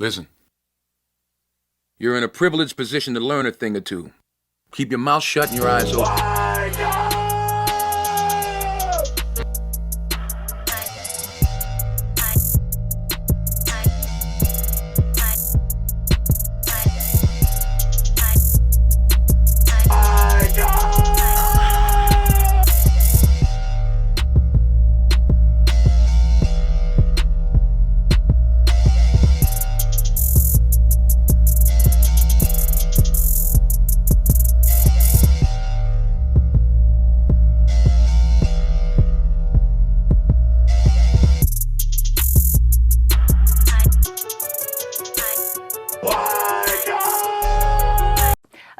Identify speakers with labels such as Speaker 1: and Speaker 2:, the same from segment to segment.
Speaker 1: Listen. You're in a privileged position to learn a thing or two. Keep your mouth shut and your eyes open.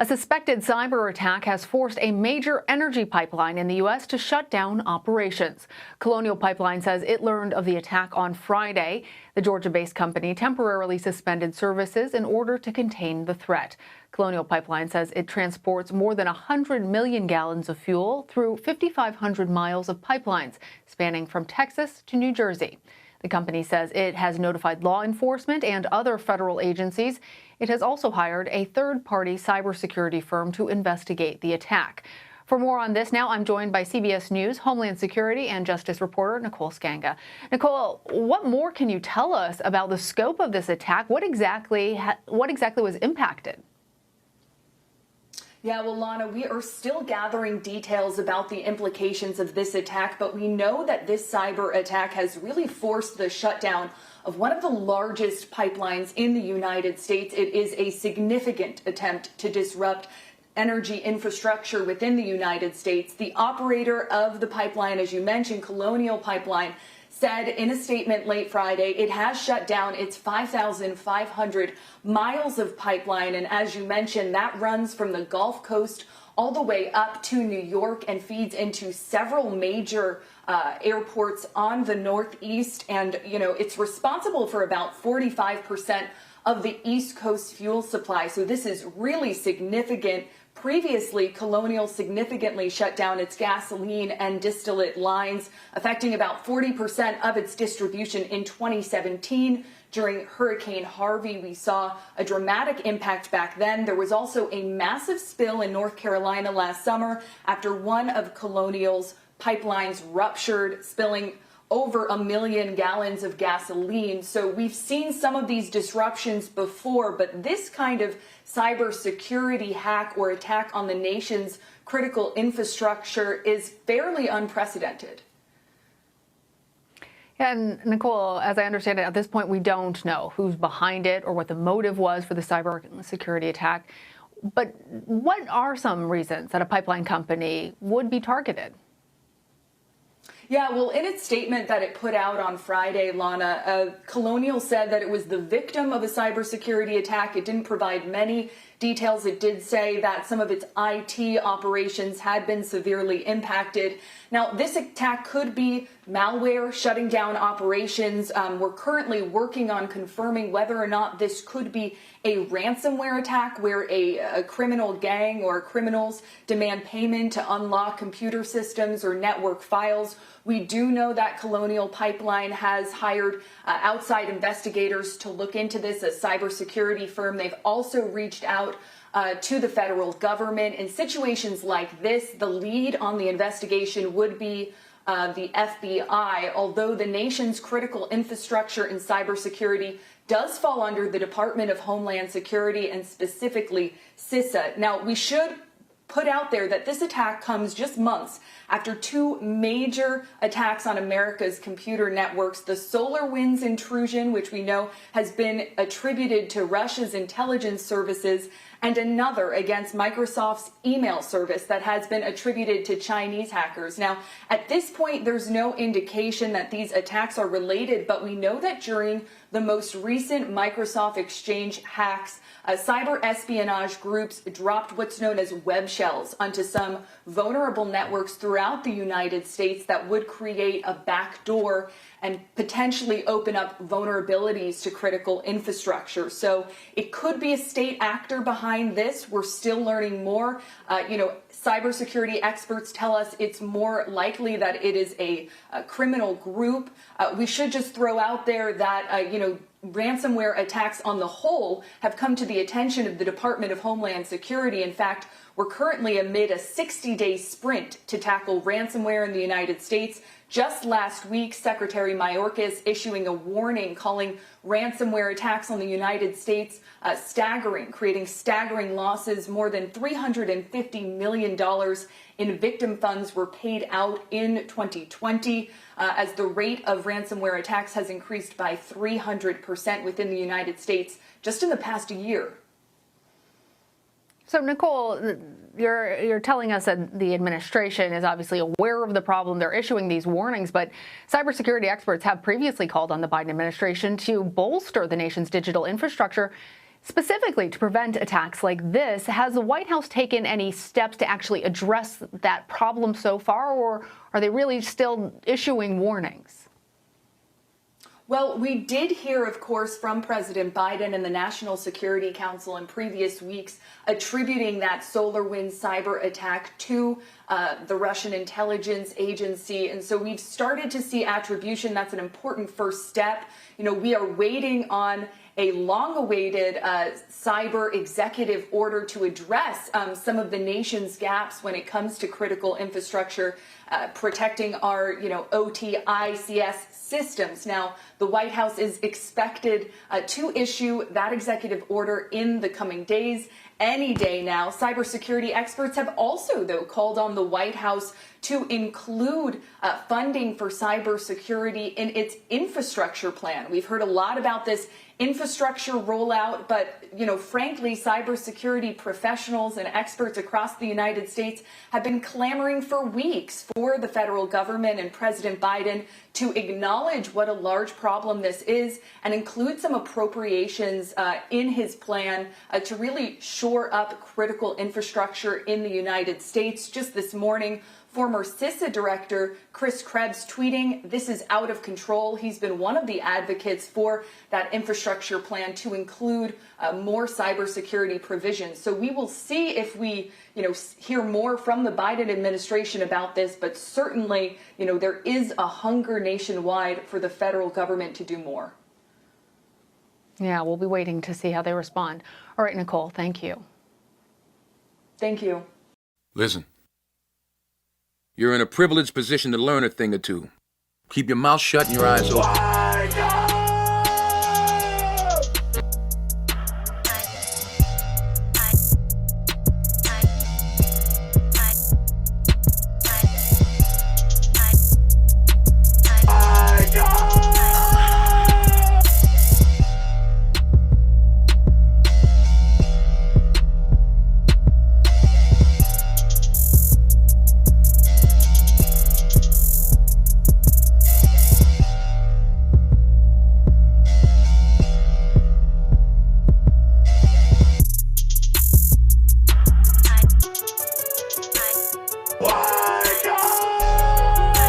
Speaker 2: A suspected cyber attack has forced a major energy pipeline in the U.S. to shut down operations. Colonial Pipeline says it learned of the attack on Friday. The Georgia-based company temporarily suspended services in order to contain the threat. Colonial Pipeline says it transports more than 100 million gallons of fuel through 5,500 miles of pipelines spanning from Texas to New Jersey. The company says it has notified law enforcement and other federal agencies. It has also hired a third-party cybersecurity firm to investigate the attack. For more on this, now I'm joined by CBS News Homeland Security and Justice reporter Nicole Skanga. Nicole, what more can you tell us about the scope of this attack? What exactly was impacted?
Speaker 3: Yeah, well, Lana, we are still gathering details about the implications of this attack, but we know that this cyber attack has really forced the shutdown of one of the largest pipelines in the United States. It is a significant attempt to disrupt energy infrastructure within the United States. The operator of the pipeline, as you mentioned, Colonial Pipeline, said in a statement late Friday it has shut down its 5,500 miles of pipeline. And as you mentioned, that runs from the Gulf Coast all the way up to New York and feeds into several major airports on the Northeast. And, you know, it's responsible for about 45% of the East Coast fuel supply. So this is really significant. Previously, Colonial significantly shut down its gasoline and distillate lines, affecting about 40% of its distribution in 2017. During Hurricane Harvey, we saw a dramatic impact back then. There was also a massive spill in North Carolina last summer after one of Colonial's pipelines ruptured, spilling over 1 million gallons of gasoline. So we've seen some of these disruptions before, but this kind of cybersecurity hack or attack on the nation's critical infrastructure is fairly unprecedented.
Speaker 2: And Nicole, as I understand it, at this point, we don't know who's behind it or what the motive was for the cybersecurity attack. But what are some reasons that a pipeline company would be targeted?
Speaker 3: Yeah, well, in its statement that it put out on Friday, Lana, Colonial said that it was the victim of a cybersecurity attack. It didn't provide many details. It did say that some of its IT operations had been severely impacted. Now, this attack could be malware shutting down operations. We're currently working on confirming whether or not this could be a ransomware attack where a criminal gang or criminals demand payment to unlock computer systems or network files. We do know that Colonial Pipeline has hired outside investigators to look into this, a cybersecurity firm. They've also reached out to the federal government. In situations like this, the lead on the investigation would be the FBI, although the nation's critical infrastructure in cybersecurity does fall under the Department of Homeland Security and specifically CISA. Now, we should put out there that this attack comes just months after two major attacks on America's computer networks. The SolarWinds intrusion, which we know has been attributed to Russia's intelligence services, and another against Microsoft's email service that has been attributed to Chinese hackers. Now, at this point, there's no indication that these attacks are related, but we know that during the most recent Microsoft Exchange hacks, cyber espionage groups dropped what's known as web shells onto some vulnerable networks throughout the United States that would create a backdoor and potentially open up vulnerabilities to critical infrastructure. So it could be a state actor behind this. We're still learning more. Cybersecurity experts tell us it's more likely that it is a criminal group. We should just throw out there that, ransomware attacks on the whole have come to the attention of the Department of Homeland Security. In fact, we're currently amid a 60-day sprint to tackle ransomware in the United States. Just last week, Secretary Mayorkas issuing a warning calling ransomware attacks on the United States staggering, creating staggering losses. More than $350 million in victim funds were paid out in 2020 as the rate of ransomware attacks has increased by 300% within the United States just in the past year.
Speaker 2: So, Nicole, you're telling us that the administration is obviously aware of the problem. They're issuing these warnings, but cybersecurity experts have previously called on the Biden administration to bolster the nation's digital infrastructure, specifically to prevent attacks like this. Has the White House taken any steps to actually address that problem so far, or are they really still issuing warnings?
Speaker 3: Well, we did hear, of course, from President Biden and the National Security Council in previous weeks attributing that SolarWinds cyber attack to the Russian intelligence agency. And so we've started to see attribution. That's an important first step. You know, we are waiting on a long-awaited cyber executive order to address some of the nation's gaps when it comes to critical infrastructure, protecting our, OT, ICS systems. Now, the White House is expected to issue that executive order in the coming days, any day now. Cybersecurity experts have also, though, called on the White House to include funding for cybersecurity in its infrastructure plan. We've heard a lot about this infrastructure rollout, but, frankly, cybersecurity professionals and experts across the United States have been clamoring for weeks for the federal government and President Biden to acknowledge what a large problem this is and include some appropriations in his plan to really shore up critical infrastructure in the United States. Just this morning, former CISA director Chris Krebs tweeting, "This is out of control." He's been one of the advocates for that infrastructure plan to include more cybersecurity provisions. So we will see if we, hear more from the Biden administration about this. But certainly, there is a hunger nationwide for the federal government to do more.
Speaker 2: Yeah, we'll be waiting to see how they respond. All right, Nicole, thank you.
Speaker 3: Thank you.
Speaker 1: Listen. You're in a privileged position to learn a thing or two. Keep your mouth shut and your eyes open.